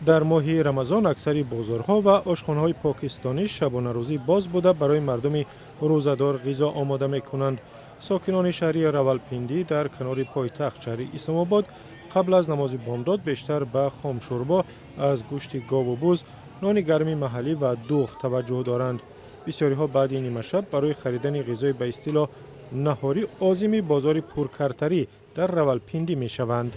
در ماه رمضان اکثری بازارها و آشخانه‌های پاکستانی شبانه روزی باز بوده برای مردم روزدار غذا آماده می‌کنند. ساکنان شهری راولپیندی در کنار پایتخت شهر اسلام آباد قبل از نماز بامداد بیشتر به خام شوربا از گوشت گاو و بز، نان گرم محلی و دوغ توجه دارند. بسیاری ها بعد این نیمه شب برای خریدن غذای به اصطلاح نهاری عازم بازار پرکرتری در راولپیندی می شوند.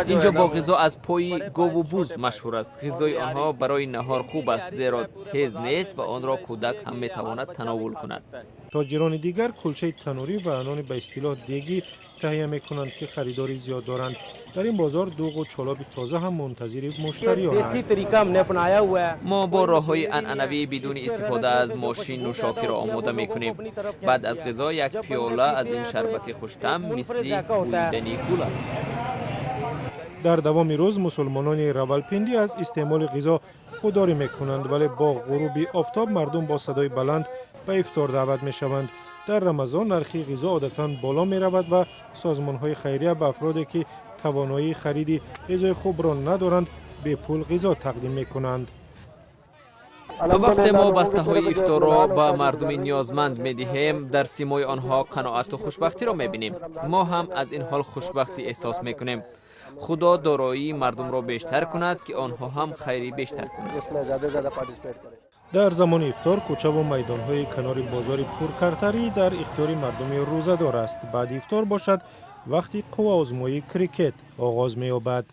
اینجا با غذا از پای گاو و بز مشهور است. غذای آنها برای نهار خوب است زیرا تیز نیست و آن را کودک هم می تواند تناول کند. تاجران دیگر کلچه تنوری و نان به اصطلاح دیگی تهیه می کنند که خریداری زیاد دارند. در این بازار دوغ و چالاب تازه هم منتظر مشتریان است. ما با راه‌های عنعنوی بدون استفاده از ماشین نوشابه را آماده می‌کنیم. بعد از غذا یک پیاله از این شربت خوش‌طعم مثل بویدنی گل است. در دوام روز مسلمانان راولپیندی از استعمال غذا خودداری می‌کنند، ولی با غروب آفتاب مردم با صدای بلند به افطار دعوت می‌شوند. در رمضان نرخ غذا عادتاً بالا می‌رود و سازمان‌های خیریه به افرادی که توانایی خرید غذای خوب را ندارند به پول غذا تقدیم می‌کنند. وقتی ما بسته‌های افطار را به مردم نیازمند می‌دهیم، در سیمای آنها قناعت و خوشبختی را می‌بینیم. ما هم از این حال خوشبختی احساس می‌کنیم. خدا دارایی مردم را بیشتر کند که آنها هم خیری بیشتر کنند. در زمان افطار کوچه و میدان‌های کنار بازار پرکرتری در اختیار مردم روزدار است. بعد افطار باشد وقتی قوه آزمایی کریکت آغاز می‌یابد.